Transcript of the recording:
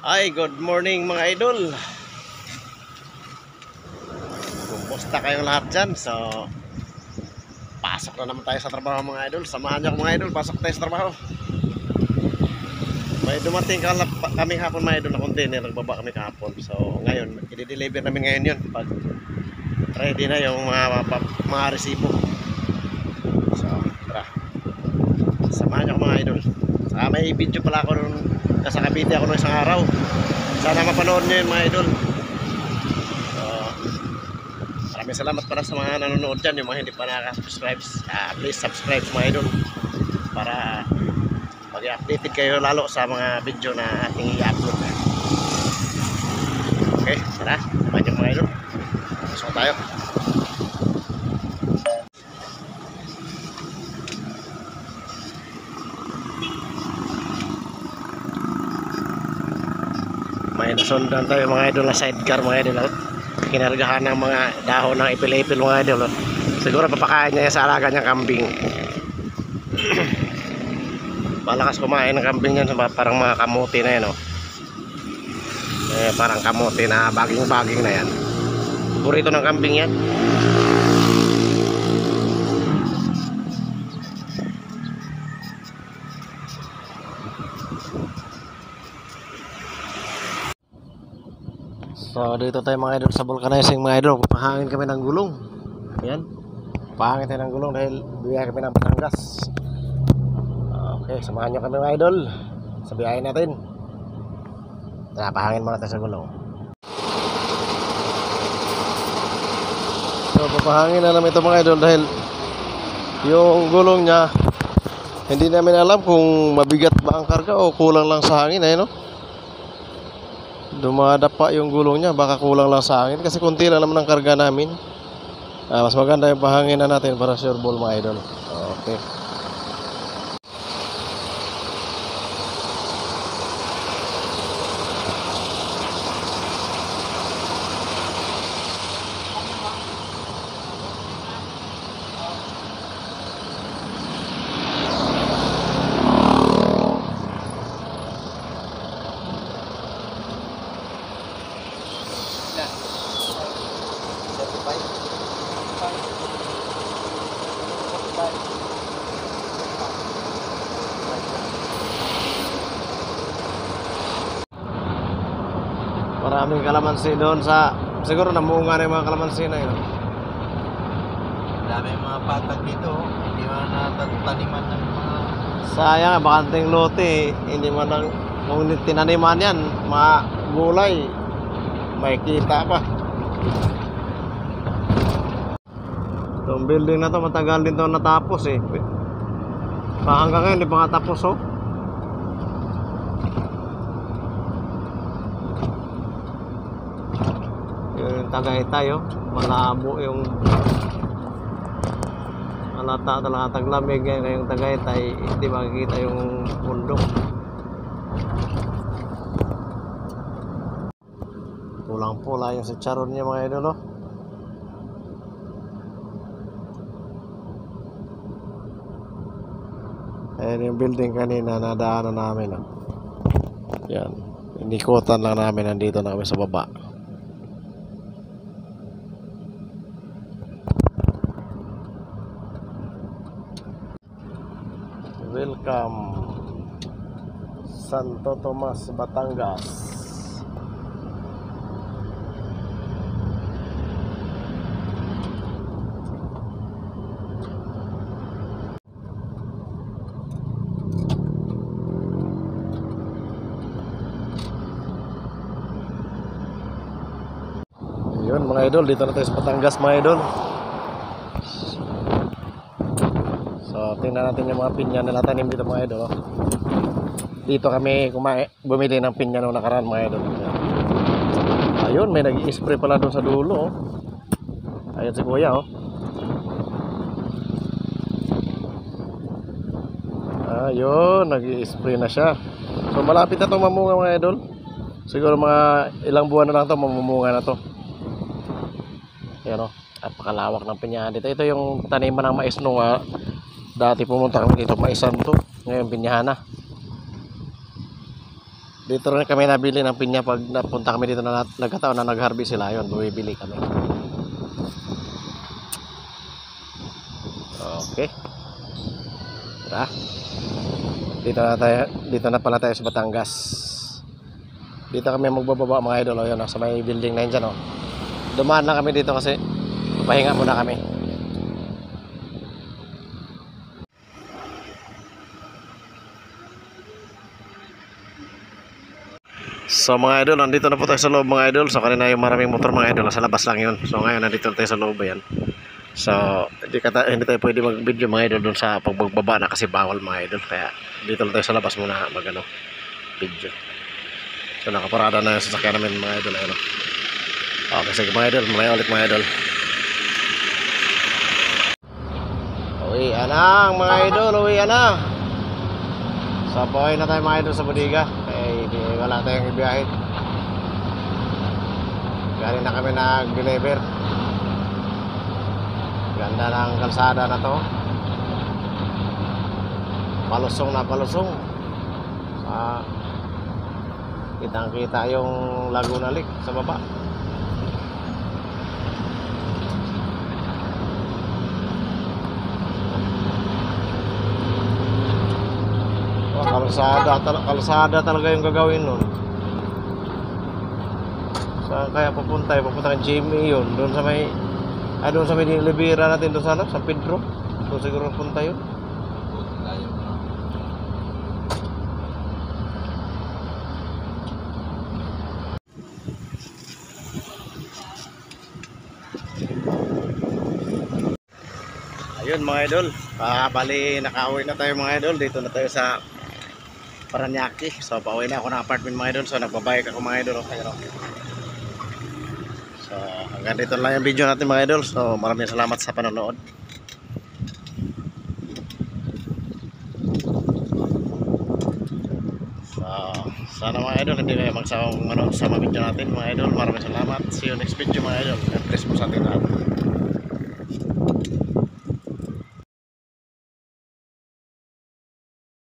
Ay, good morning mga idol. Kumusta kayong lahat dyan? So, pasok na naman tayo sa trabaho mga idol. Samahan niyo ako mga idol, pasok tayo sa trabaho. May dumating kaming hapon mga idol na container. Nagbaba kami kahapon. So, ngayon, i-deliver namin ngayon yun. Pag ready na yung mga resibo. So, tara. Samahan niyo ako mga idol. Saka may video pala ako nung nasa Cavite ako nung isang araw. Sana mapanood nyo yun mga idol. So, maraming salamat para sa mga nanonood dyan. Yung mga hindi pa nakaka-subscribe, please subscribe mga idol para mag-updated kayo lalo sa mga video na ating i-upload. Okay, tara, samahan nyo mga idol. Pasok tayo. May nasundan tayo mga idol na sidecar mga idol. Kinargahan ng mga dahon ng ipil-ipil mga idol. Siguro papakain niya sa alaga niyang kambing. Malakas kumain ng kambing yan. Parang mga kamuti na yan. Parang kamuti na baging-baging na yan. Burito ng kambing yan. So dito tayo mga idol sa vulcanizing mga idol. Papahangin kami ng gulong. Ayan. Papahangin tayo ng gulong dahil biyahe kami ng Batangas. Okay, samahan nyo kami mga idol sa biyahe natin. Tara, pahangin muna tayo sa gulong. So papahangin na namin ito mga idol dahil yung gulong nya hindi namin alam kung mabigat ba ang karga o kulang lang sa hangin. Ayun, no? Dumadapa yung gulong niya, baka kulang lang sa hangin kasi kunti lang naman ang karga namin. Mas maganda yung pahanginan natin para sure ball mga idol. Okay. Maraming kalamansi doon sa siguro namunga na yung mga kalamansi na yun. Dami mga patag dito, hindi man nataniman ng mga Sayang, bakanting lote, hindi man lang kung tinaniman yan, mga gulay may kita pa. Itong building na to matagal din to natapos hanggang ngayon di pa nga tapos yung Tagaytay malabo yung halata talaga taglamig ngayong Tagaytay, hindi makikita yung bundok. Pulang pula yung sa charon niya mga idol. Ayan yung building kanina nadaanan namin yan, inikutan lang namin, nandito na kami sa baba. Welcome Santo Tomas, Batangas. Yun mga idol, dito na tayo sa Batangas mga idol. So tingnan natin yung mga pinya nila tanim dito mga idol. Dito kami bumili ng pinya noong nakaraan mga idol. Ayun, may nag-i-spray pala doon sa dulo. Ayun si kuya Ayun, nag-i-spray na siya. So malapit na itong mamunga mga idol. Siguro mga ilang buwan na lang ito mamumunga na to. Ayan napakalawak ng pinyahan dito. Ito yung taniman ng mais nung dati pumunta kami dito, maisan to. Ngayon pinyahan na. Dito rin kami nabili ng pinya pag napunta kami dito na nagkataon na nag-harvest sila, yun, bumibili kami. Okay. Tara. Dito na pala tayo sa Batangas. Dito kami magbababa mga idol, yun, sa may building na yun dyan, oh. Dumaan lang kami dito kasi pahinga muna kami. So mga idol, nandito na po tayo sa loob mga idol. So kanina yung maraming motor mga idol, nasa labas lang yun. So ngayon nandito tayo sa loob yan. So hindi tayo pwede mag-video mga idol dun sa pagbaba na kasi bawal mga idol. Kaya dito lang tayo sa labas muna mag video. So nakaparada na yung sasakyan namin mga idol. Ayun. Okay, sige mga idol, mamaya ulit mga idol. Uwi anang mga idol, uwi anang. So buhay na tayo mga idol sa bodega. Wala tayong ibiyahin. Galing na kami nag-deliver. Ganda ng kalsada na to. Palusong na palusong. Kitang kita yung Laguna Lake sa baba. Kalsada talaga yung gagawin nun. Saan kaya pupunta? Pupunta ng GMA yun. Doon sa may Libera natin doon sa San Pedro. Doon siguro punta yun. Ayun mga idol. Bali nakauwi na tayo mga idol. Dito na tayo sa Paranaque. So pauwi na ako ng apartment mga idol. So nagbabike ako mga idol. Okay. So hanggang dito lang yung video natin mga idol. So maraming salamat sa panonood. So sana mga idol hindi kayo magsawang manood sa mga video natin mga idol. Maraming salamat. See you next video mga idol. God bless po sa atin lahat.